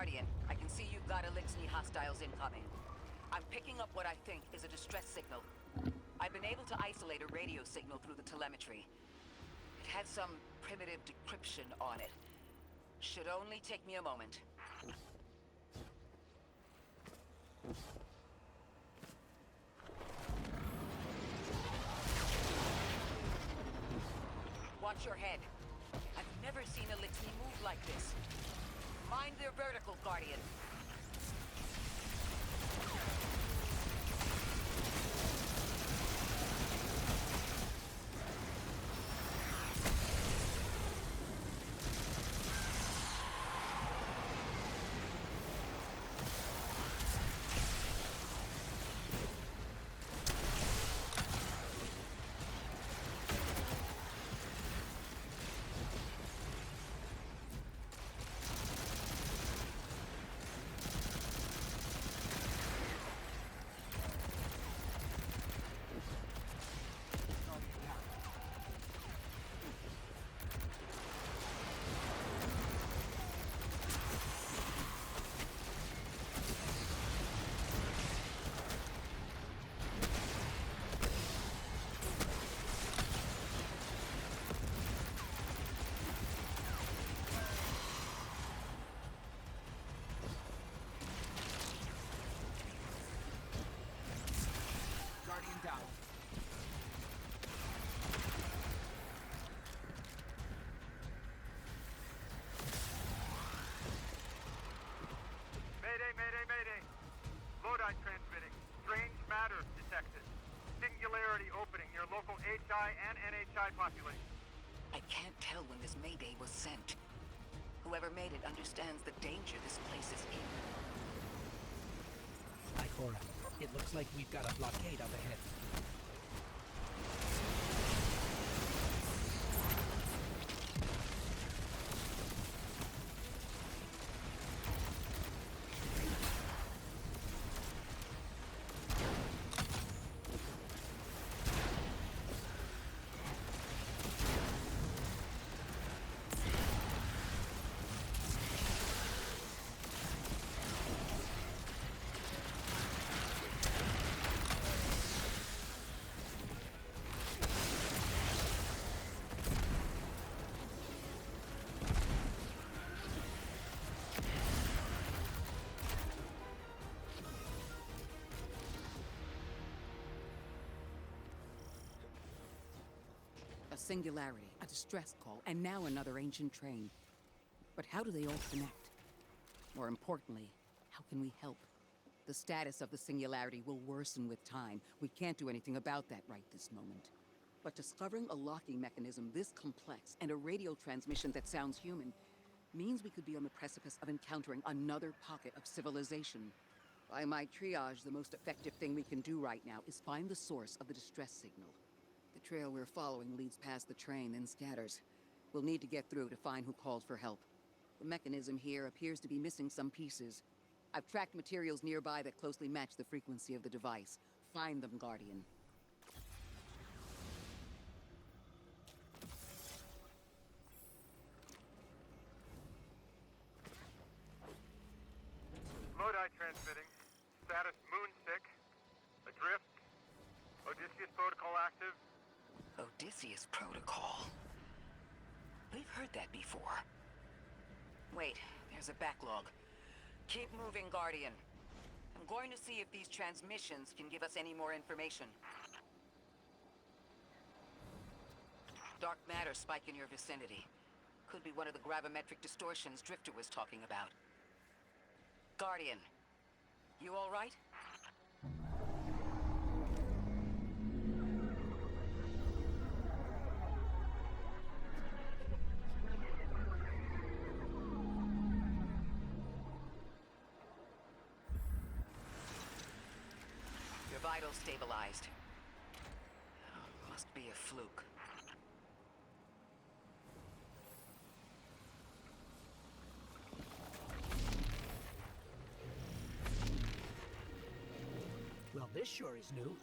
Guardian, I can see you've got Elixni hostiles incoming. I'm picking up what I think is a distress signal. I've been able to isolate a radio signal through the telemetry. It had some primitive decryption on it. Should only take me a moment. Watch your head. I've never seen Elixni move like this. Mind their vertical, Guardian. Guardian down. Mayday, mayday, mayday. Lodi transmitting. Strange matter detected. Singularity opening near local HI and NHI population. I can't tell when this Mayday was sent. Whoever made it understands the danger this place is in. Ikora, it looks like we've got a blockade up ahead. A singularity, a distress call, and now another ancient train. But how do they all connect? More importantly, how can we help? The status of the singularity will worsen with time. We can't do anything about that right this moment. But discovering a locking mechanism this complex and a radio transmission that sounds human means we could be on the precipice of encountering another pocket of civilization. By my triage, the most effective thing we can do right now is find the source of the distress signal. The trail we're following leads past the train, then scatters. We'll need to get through to find who called for help. The mechanism here appears to be missing some pieces. I've tracked materials nearby that closely match the frequency of the device. Find them, Guardian. Lodi transmitting. Status moonsick. Adrift. Odysseus protocol active. Odysseus protocol. We've heard that before. Wait, there's a backlog. Keep moving, Guardian. I'm going to see if these transmissions can give us any more information. Dark matter spike in your vicinity. Could be one of the gravimetric distortions Drifter was talking about. Guardian, you all right? Your vitals stabilized. Oh, must be a fluke. Well, this sure is new.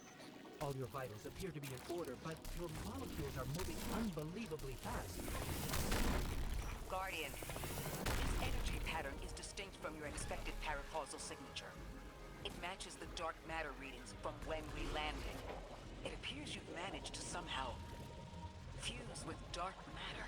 All your vitals appear to be in order, but your molecules are moving unbelievably fast. Guardian, this energy pattern is distinct from your matches the dark matter readings from when we landed. It appears you've managed to somehow fuse with dark matter.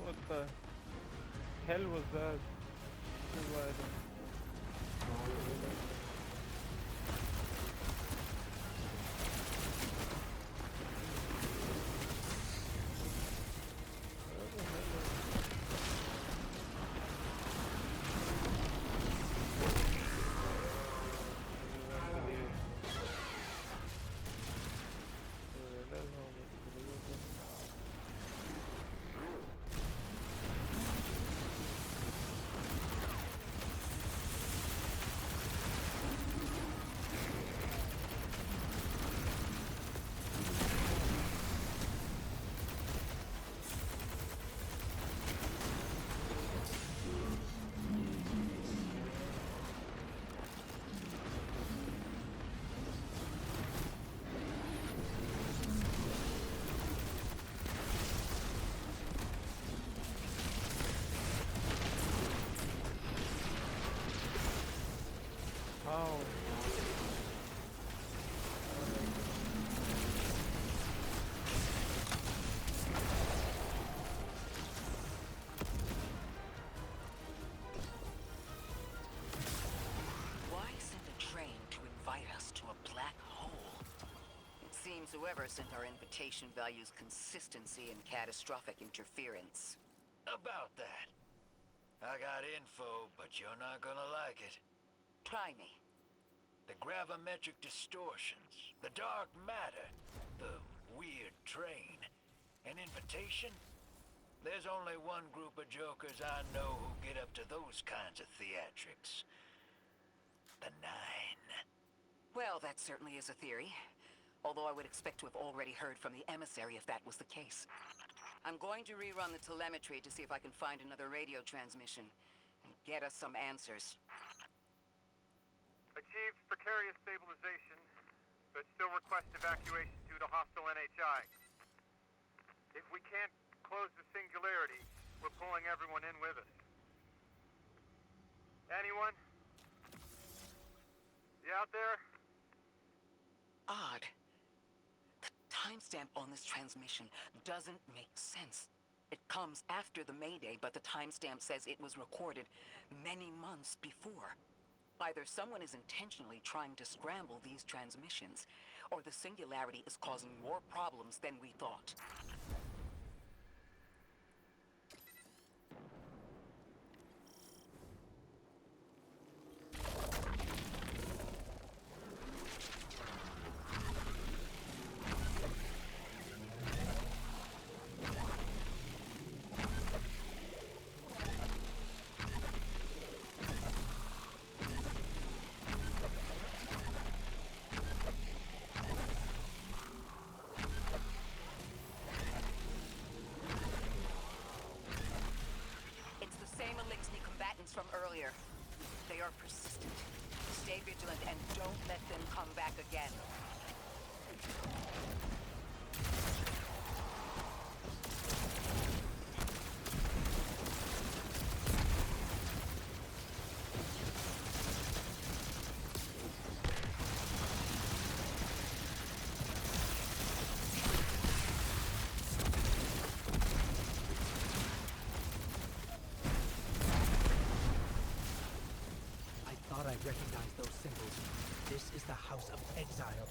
What the hell was that? Provider. How? Why send a train to invite us to a black hole? It seems whoever sent our invitation values consistency and catastrophic interference. About that. I got info, but you're not gonna like it. Try me. The gravimetric distortions, the dark matter, the weird train. An invitation? There's only one group of jokers I know who get up to those kinds of theatrics. The Nine. Well, that certainly is a theory. Although I would expect to have already heard from the emissary if that was the case. I'm going to rerun the telemetry to see if I can find another radio transmission and get us some answers. Achieved precarious stabilization, but still request evacuation due to hostile NHI. If we can't close the singularity, we're pulling everyone in with us. Anyone? You out there? Odd. The timestamp on this transmission doesn't make sense. It comes after the Mayday, but the timestamp says it was recorded many months before. Either someone is intentionally trying to scramble these transmissions, or the singularity is causing more problems than we thought. From earlier. They are persistent. Stay vigilant and don't let them come back again. I recognize those symbols. This is the House of Exile.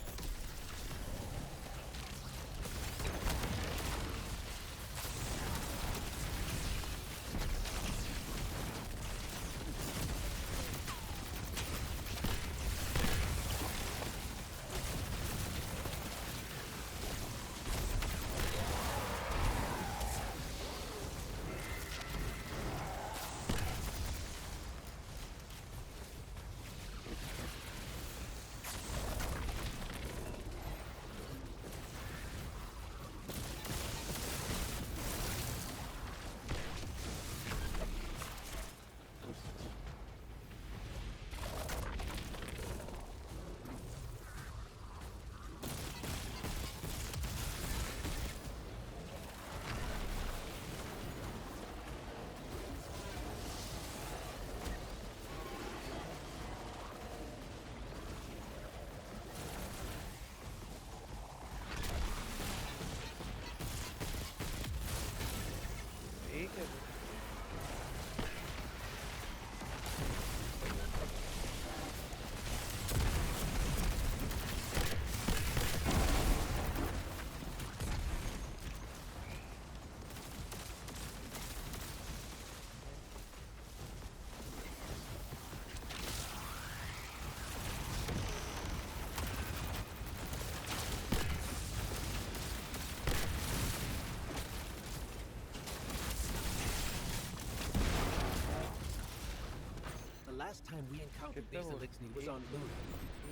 Last time we encountered these Elixni was on Moon.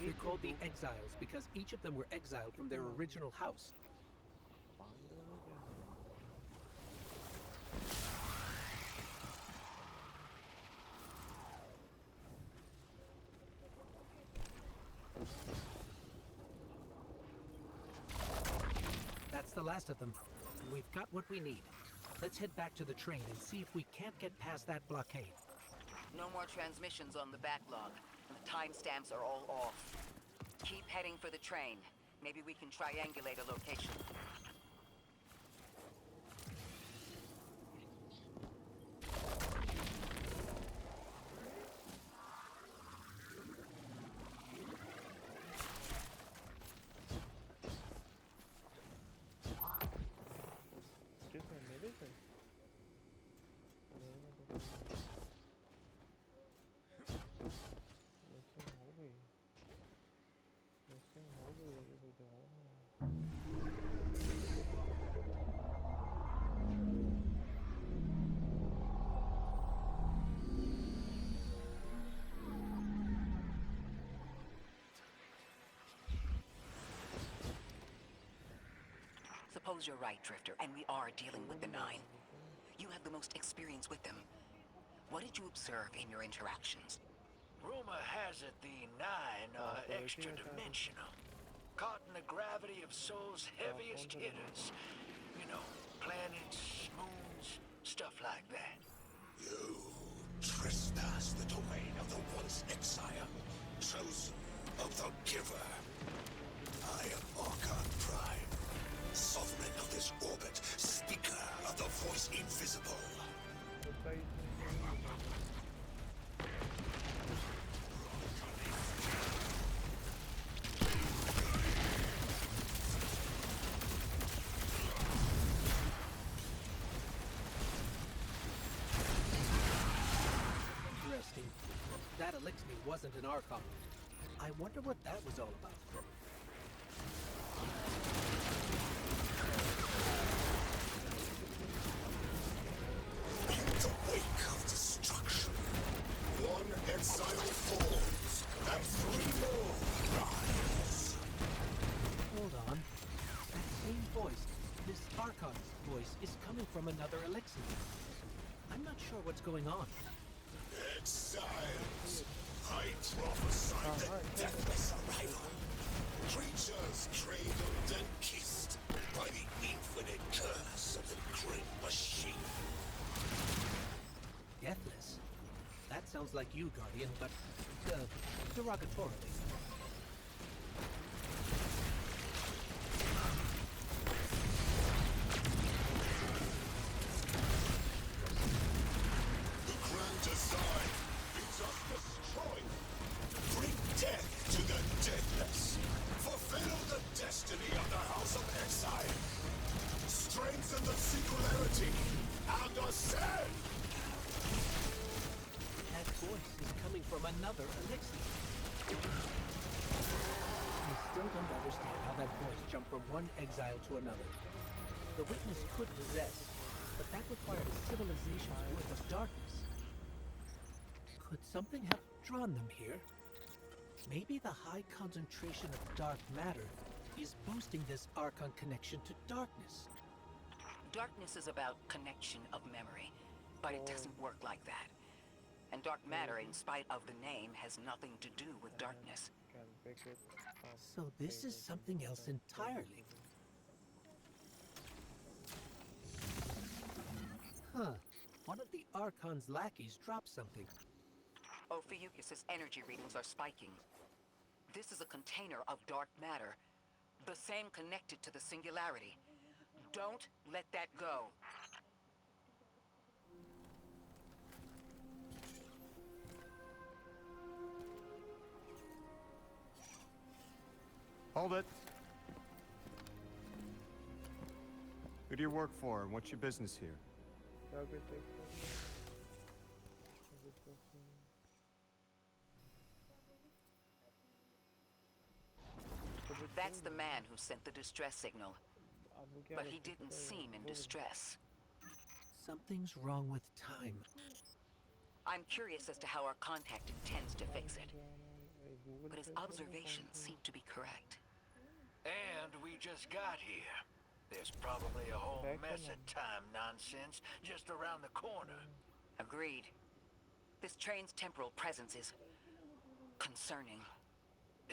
They're called the Exiles because each of them were exiled from their original house. That's the last of them. We've got what we need. Let's head back to the train and see if we can't get past that blockade. No more transmissions on the backlog, and the timestamps are all off. Keep heading for the train. Maybe we can triangulate a location. suppose you're right, Drifter, and we are dealing with the Nine. You have the most experience with them. What did you observe in your interactions? Rumor has it the Nine are so extra-dimensional. Caught in the gravity of Sol's heaviest hitters. You know, planets, moons, stuff like that. You trespass the domain of the once exile, chosen of the Giver. I am Archon Prime, sovereign of this orbit, speaker of the voice invisible. Interesting. That elixir wasn't an Archon. I wonder what that was all about. In the wake of destruction, one exile falls, and three more rise. Hold on. That same voice, this Archon's voice, is coming from another elixir. I'm not sure what's going on. Exiles, I prophesy the deathless arrival. Creatures cradled and kissed by the infinite curse of the great machine. Deathless? That sounds like you, Guardian, but derogatorily. The grand design bids us destroy. Bring death to the deathless. Fulfill the destiny of the House of Exile. Strengthen the singularity and ascend. That voice is coming from another elixir. I still don't understand how that voice jumped from one exile to another. The witness could possess, but that required a civilization's worth of darkness. Could something have drawn them here? Maybe the high concentration of dark matter is boosting this Archon connection to darkness. Darkness is about connection of memory, but it doesn't work like that. And dark matter, in spite of the name, has nothing to do with darkness. So this is something else entirely. Huh. One of the Archon's lackeys dropped something. Ophiuchus's energy readings are spiking. This is a container of dark matter, the same connected to the singularity. Don't let that go. Hold it. Who do you work for, and what's your business here? That's the man who sent the distress signal. But he didn't seem in distress. Something's wrong with time. I'm curious as to how our contact intends to fix it. But his observations seem to be correct. And we just got here. There's probably a whole mess of time nonsense just around the corner. Agreed. This train's temporal presence is concerning.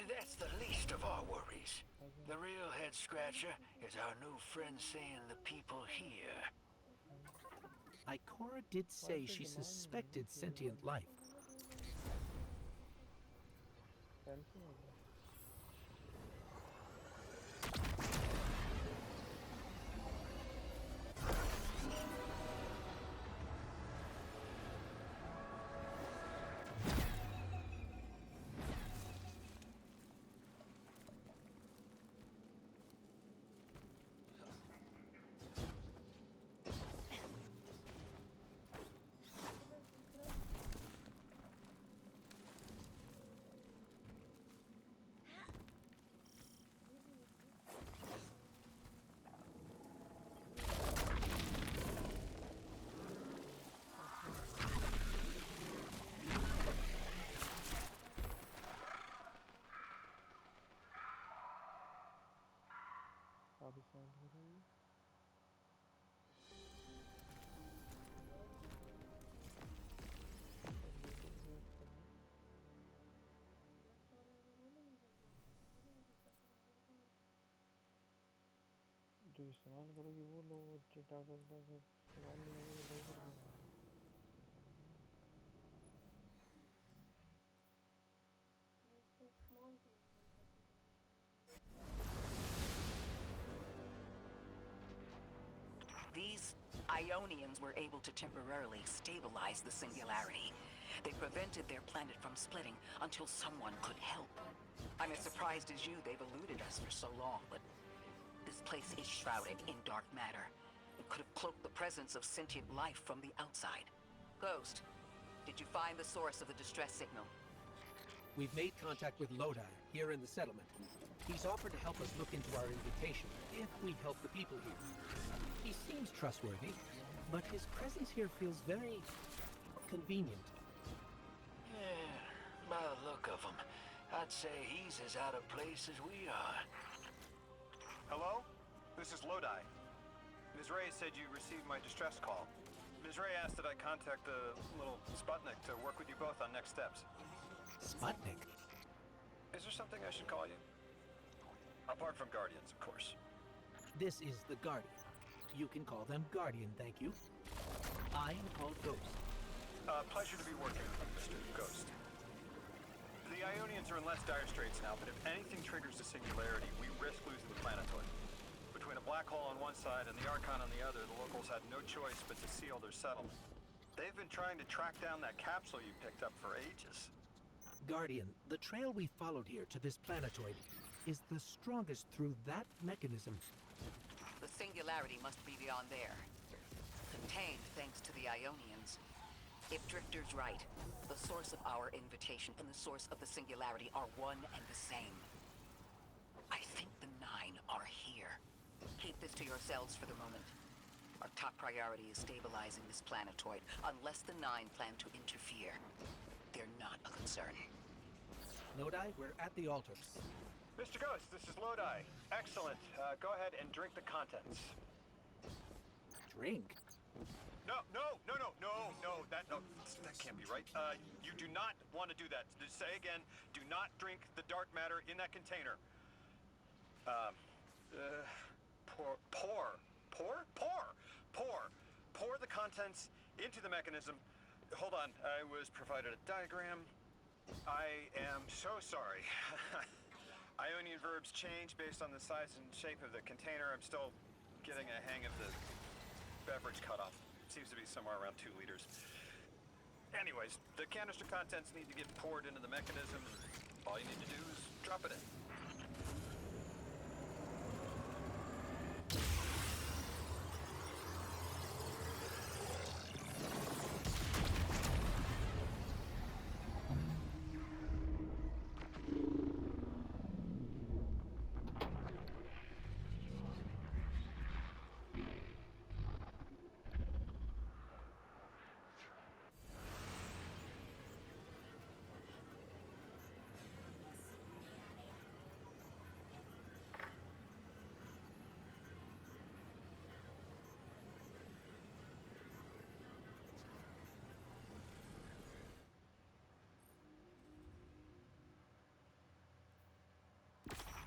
That's the least of our worries. The real head-scratcher is our new friend seeing the people here. Ikora did say she suspected sentient life. इस्तेमाल करोगी वो लो चिटा करता सब सवाल लगेगा laser का These Ionians were able to temporarily stabilize the singularity. They prevented their planet from splitting until someone could help. I'm as surprised as you they've eluded us for so long, but this place is shrouded in dark matter. It could have cloaked the presence of sentient life from the outside. Ghost, did you find the source of the distress signal? We've made contact with Lodi, here in the settlement. He's offered to help us look into our invitation, if we help the people here. He seems trustworthy, but his presence here feels very convenient. Yeah, by the look of him, I'd say he's as out of place as we are. Hello? This is Lodi. Ms. Ray said you received my distress call. Ms. Ray asked that I contact the little Sputnik to work with you both on next steps. Sputnik? Is there something I should call you? Apart from Guardians, of course. This is the Guardian. You can call them Guardian, thank you. I am called Ghost. Pleasure to be working with you, Mr. Ghost. The Ionians are in less dire straits now, but if anything triggers the singularity, we risk losing the planetoid. Between a black hole on one side and the Archon on the other, the locals had no choice but to seal their settlement. They've been trying to track down that capsule you picked up for ages. Guardian, the trail we followed here to this planetoid is the strongest through that mechanism. The singularity must be beyond there. Contained thanks to the Ionians. If Drifter's right, the source of our invitation and the source of the singularity are one and the same. I think the Nine are here. Keep this to yourselves for the moment. Our top priority is stabilizing this planetoid, unless the Nine plan to interfere. They're not a concern. Lodi, we're at the altar. Mr. Ghost, this is Lodi. Excellent. Go ahead and drink the contents. Drink? No, that can't be right. You do not want to do that. Just say again, do not drink the dark matter in that container. Pour the contents into the mechanism. Hold on, I was provided a diagram. I am so sorry. Ionian verbs change based on the size and shape of the container. I'm still getting a hang of the beverage cutoff. Seems to be somewhere around 2 liters. Anyways, the canister contents need to get poured into the mechanism. All you need to do is drop it in.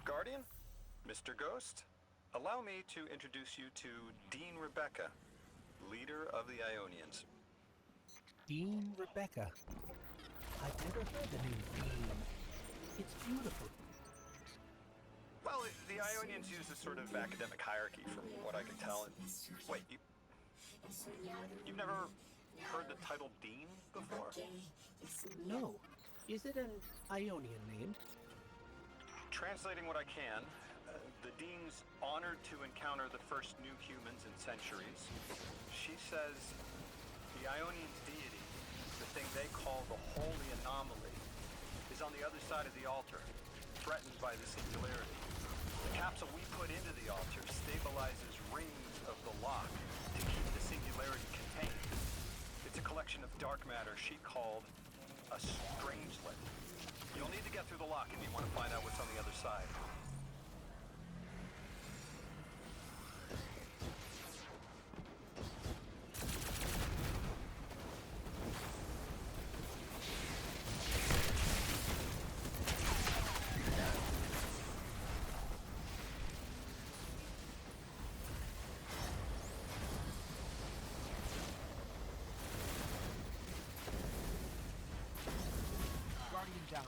Guardian, Mr. Ghost, allow me to introduce you to Dean Rebecca, leader of the Ionians. Dean Rebecca. I've never heard the name Dean. It's beautiful. Well, the Ionians use a sort of academic hierarchy from what I can tell. Wait, you've never heard the title Dean before? No. Is it an Ionian name? Translating what I can, the Dean's honored to encounter the first new humans in centuries. She says the Ionians' deity, the thing they call the holy anomaly, is on the other side of the altar, threatened by the singularity. The capsule we put into the altar stabilizes rings of the lock to keep the singularity contained. It's a collection of dark matter she called a strangelet. You'll need to get through the lock if you want to find out what's on the other side. down.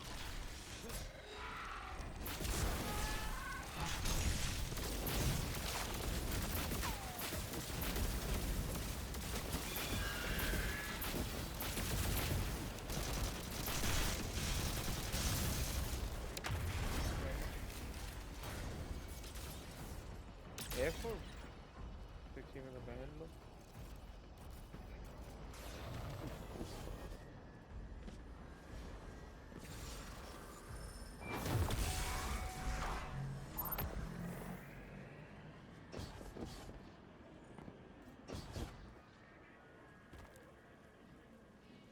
Airport? Fixing में तो पहन लो.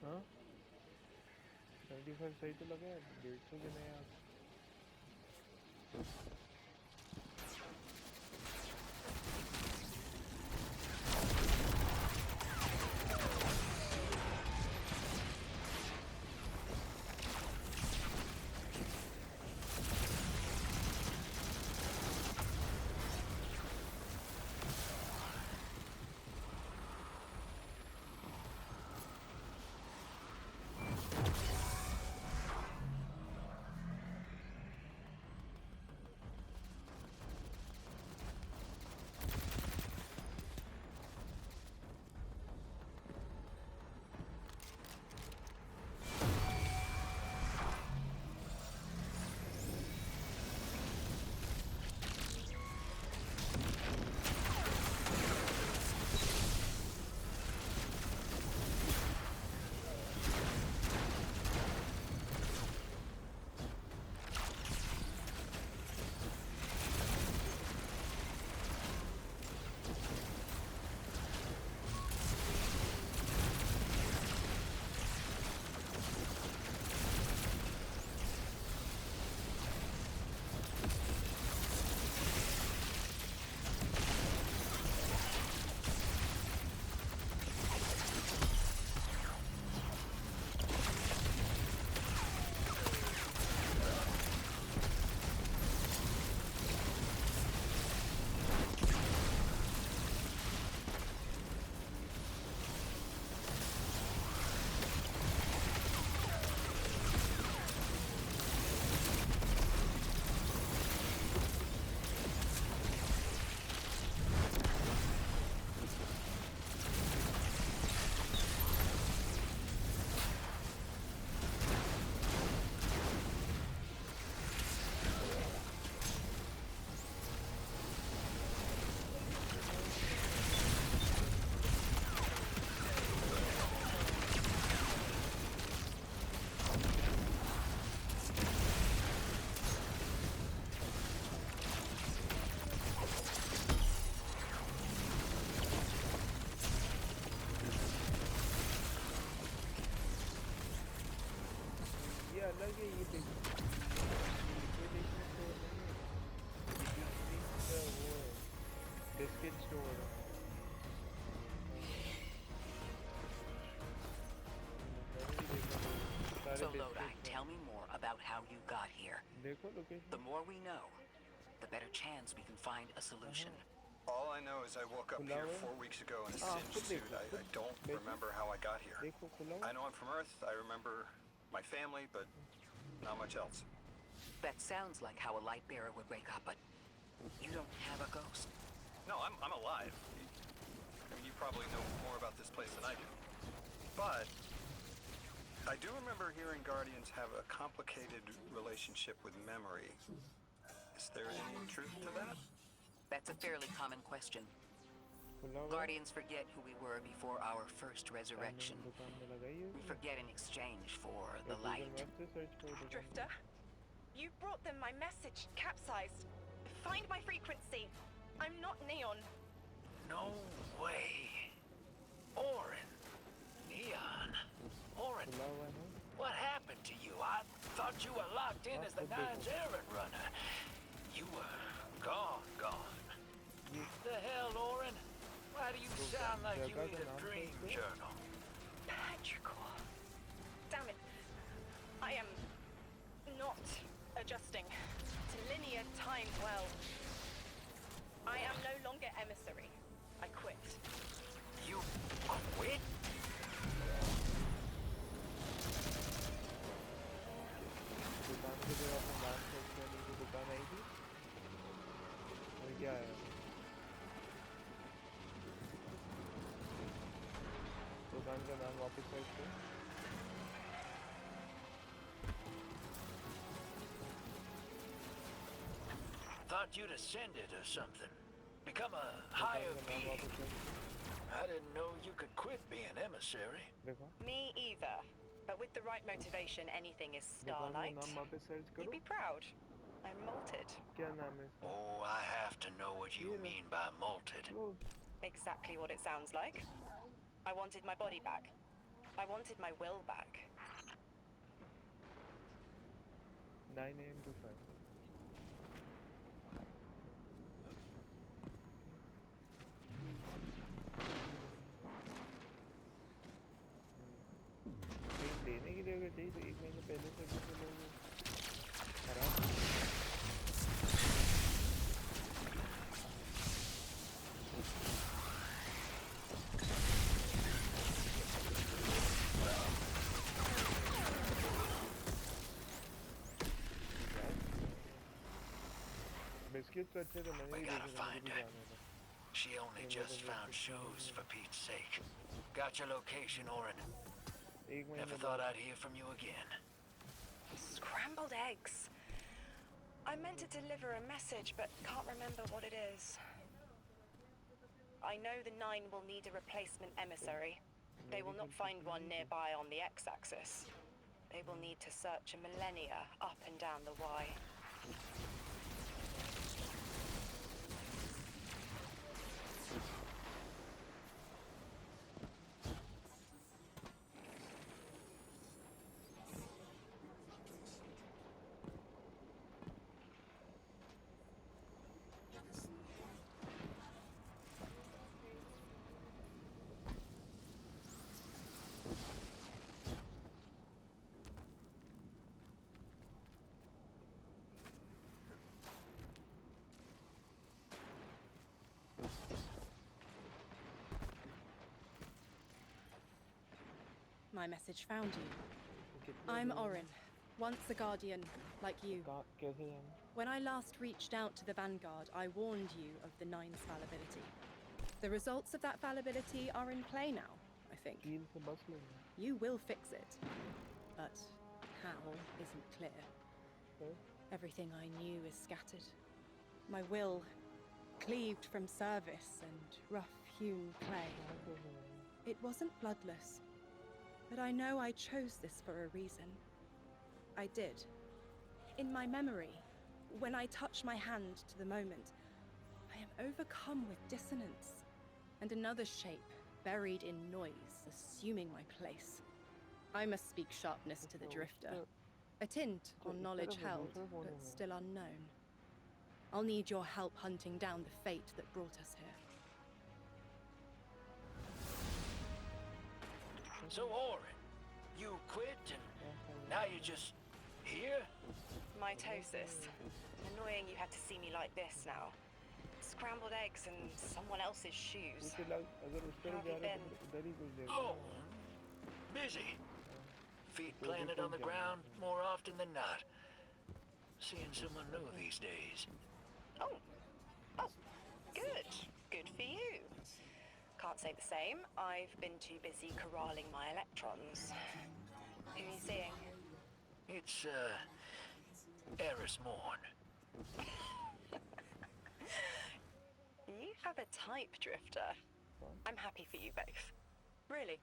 हाँ? 75 सही तो लगा है. 150 के नहीं यार. अलग है ये लिक्विडेशन स्टोर नहीं है. ये वो बिस्किट स्टोर है. So Lodi, tell me more about how you got here. देखो location. The more we know, the better chance we can find a solution. All I know is I woke up here 4 weeks ago in a singed suit. I don't remember how I got here. I know I'm from Earth. I remember my family, but not much else. That sounds like how a light bearer would wake up, but you don't have a ghost. No, I'm alive. I mean, you probably know more about this place than I do. But I do remember hearing Guardians have a complicated relationship with memory. Is there any truth to that? That's a fairly common question. Guardians forget who we were before our first resurrection. We forget in exchange for the light. Drifter, you brought them my message, capsized. Find my frequency. I'm not Neon. No way. Orin. Neon. Orin. What happened to you? I thought you were locked in as the Nine's errand runner. You were gone. The hell, Orin? Why do you sound like you need a dream journal? Petrichor. Damn it. I am not adjusting to linear time well. I am no longer emissary. I quit. You quit? Yeah. दुकान का नाम वापस side पे Thought you'd ascended or something. Become a higher being. I didn't know you could quit being emissary. देखो Me either. But with the right motivation, anything is दुकान का starlight. नाम वापस सर्च You'd करो be proud. I'm malted. क्या नाम है इसका Oh, I have to know what you mean by malted. Close Exactly what it sounds like. I wanted my body back. I wanted my will back. 9 AM to 5 देने के लिए अगर चाहिए तो 1 महीने पहले से भी तो लोग खराब बिस्किट तो अच्छे थे मैंने We भी gotta देखे थे find मुझे भी her. जाना था She only just found shows, for Pete's sake. Got your location, Orin. 1 Never महीने thought बाद I'd hear from you again. Scrambled eggs. I meant to deliver a message, but can't remember what it is. I know the Nine will need a replacement emissary. They will not find one nearby on the X-axis. They will need to search a millennia up and down the Y. My message found you. कितने I'm दिन Orin, once a guardian, like you. कैसे जाना When I last reached out to the Vanguard, I warned you of the Nine's fallibility. The results of that fallibility are in play now, I think. कील से बस लेंगे You will fix it. But how isn't clear. फिर Everything I knew is scattered. My will cleaved from service and rough-hewn clay. It wasn't bloodless, but I know I chose this for a reason. I did. In my memory, when I touch my hand to the moment, I am overcome with dissonance, and another shape, buried in noise, assuming my place. I must speak sharpness to the drifter. A tint on knowledge held, but still unknown. I'll need your help hunting down the fate that brought us here. So, Orin, you quit and now you're just here? Mitosis. Annoying you had to see me like this now. Scrambled eggs and someone else's shoes. उसे लग अगर उस तरह How have जा you रहे been? तो उधर ही कुछ देगा Oh, busy. Feet planted on the ground more often than not. Seeing someone new these days. Oh. Oh. Good. Good for you. Can't say the same. I've been too busy corralling my electrons. Who are you seeing? It's, Eris Morn. You have a type, Drifter. I'm happy for you both. Really.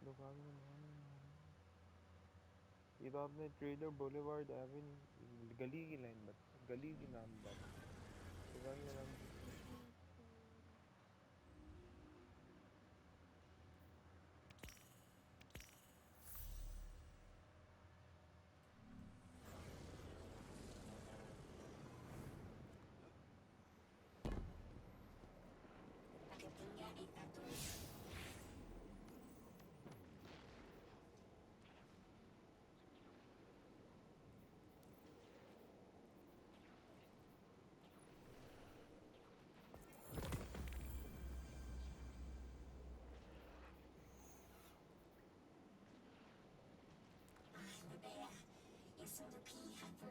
दुकान का नाम ये तो आपने trailer boulevard Avon गली की line बता गली की नाम बता दुकान का नाम listen to pee through.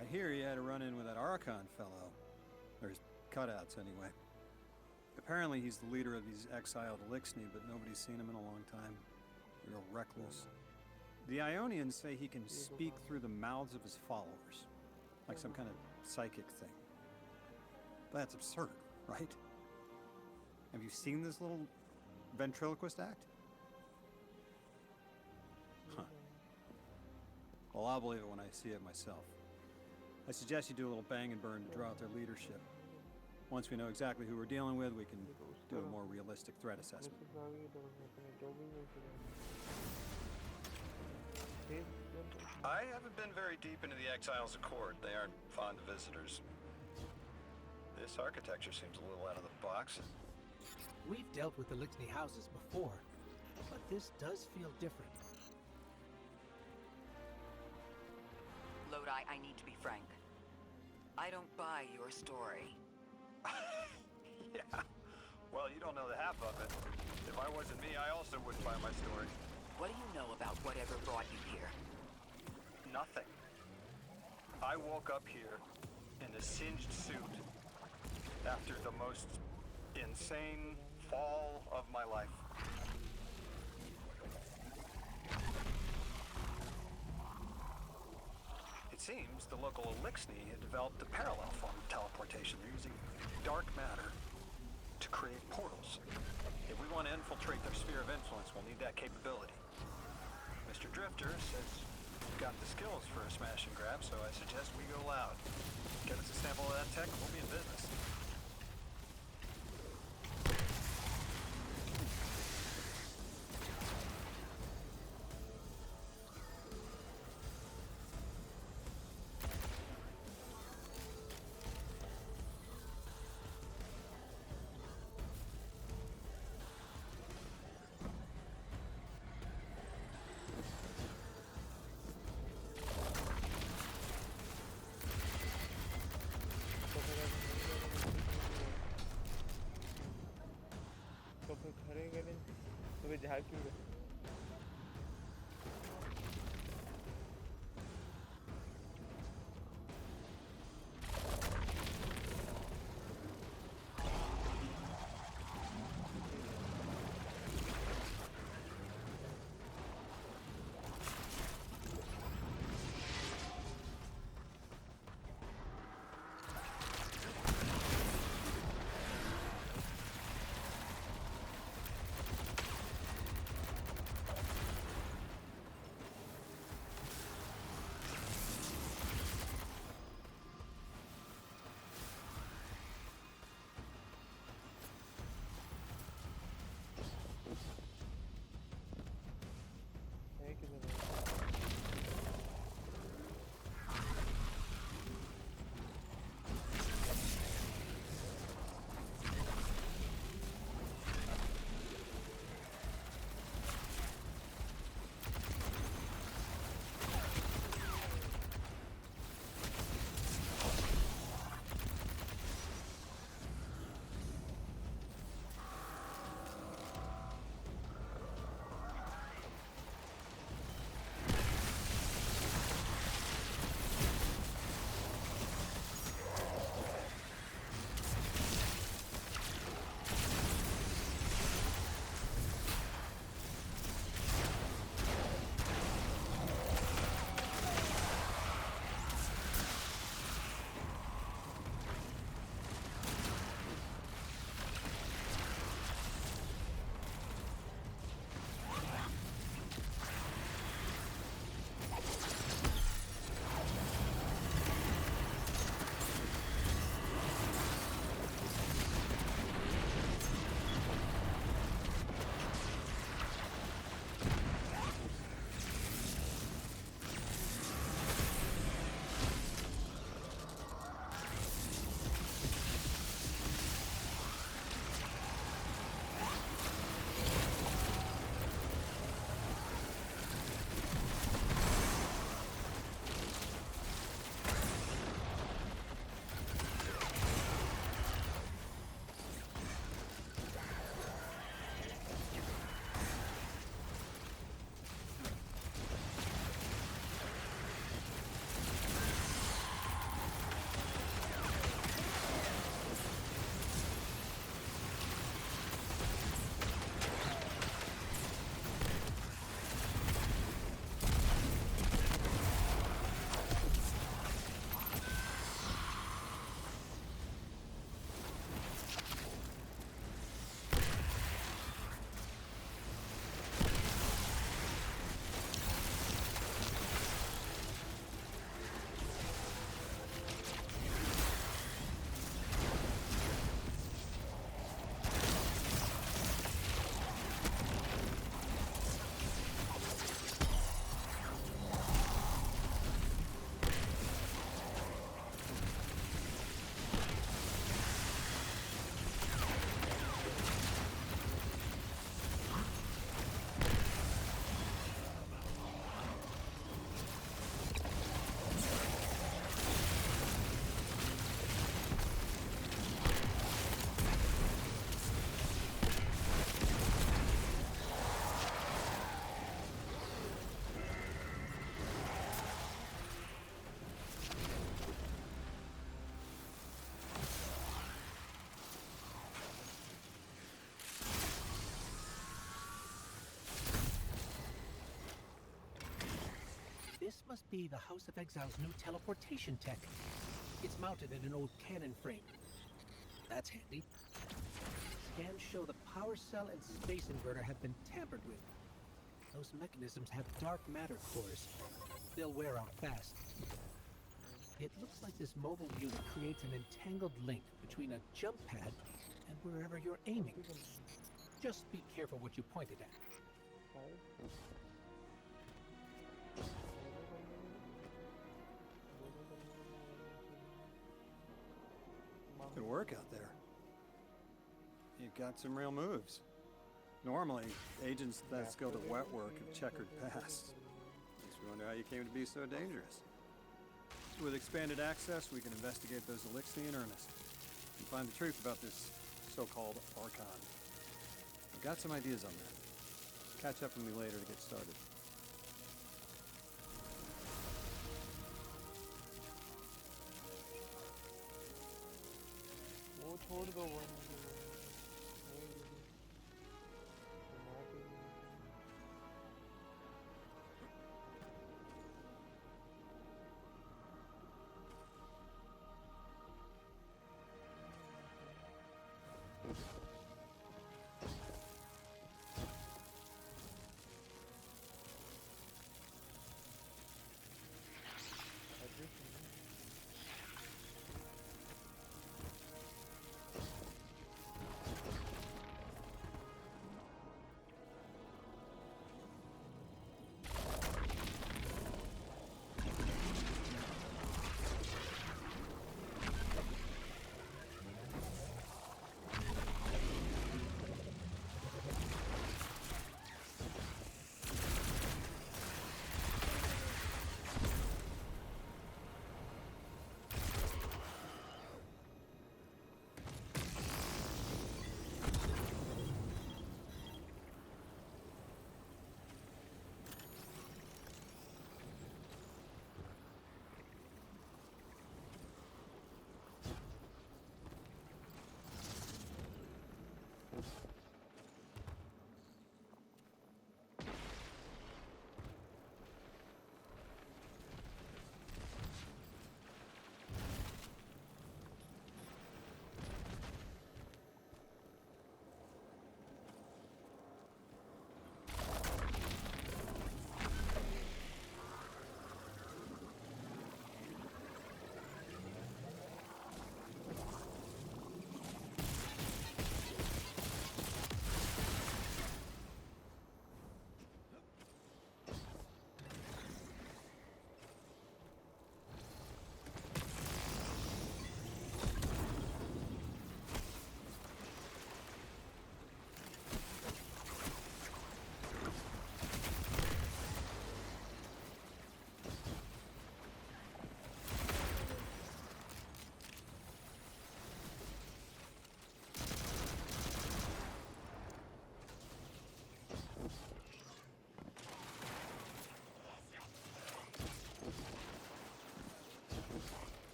I hear he had a run-in with that Archon fellow. Or his cutouts, anyway. Apparently he's the leader of these exiled Elixni, but nobody's seen him in a long time. Real recluse. The Ionians say he can speak through the mouths of his followers. Like some kind of psychic thing. But that's absurd, right? Have you seen this little ventriloquist act? Huh. Well, I'll believe it when I see it myself. I suggest you do a little bang and burn to draw out their leadership. Once we know exactly who we're dealing with, we can do a more realistic threat assessment. I haven't been very deep into the Exiles Accord. They aren't fond of visitors. This architecture seems a little out of the box. We've dealt with the Elixni houses before, but this does feel different. Lodi, I need to be frank. I don't buy your story. Yeah. Well, you don't know the half of it. If I wasn't me, I also wouldn't buy my story. What do you know about whatever brought you here? Nothing. I woke up here in a singed suit after the most insane fall of my life. It seems the local Elixni had developed a parallel form of teleportation. They're using dark matter to create portals. If we want to infiltrate their sphere of influence, we'll need that capability. Mr. Drifter says we've got the skills for a smash and grab, so I suggest we go loud. Get us a sample of that tech and we'll be in business. तो फिर खड़े करें तो फिर जहाँ क्यों गए must be the House of Exile's new teleportation tech. It's mounted in an old cannon frame. That's handy. Scans show the power cell and space inverter have been tampered with. Those mechanisms have dark matter cores. They'll wear out fast. It looks like this mobile unit creates an entangled link between a jump pad and wherever you're aiming. Just be careful what you pointed at. Good work out there. You've got some real moves. Normally, agents that skilled at wet work have checkered past. Makes me wonder how you came to be so dangerous. With expanded access, we can investigate those Elixir in earnest and find the truth about this so-called Archon. I've got some ideas on that. Catch up with me later to get started. वो छोड़ दो वो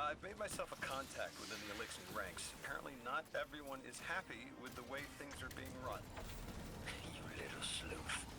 I've made myself a contact within the Elixir ranks. Apparently not everyone is happy with the way things are being run. You little sleuth.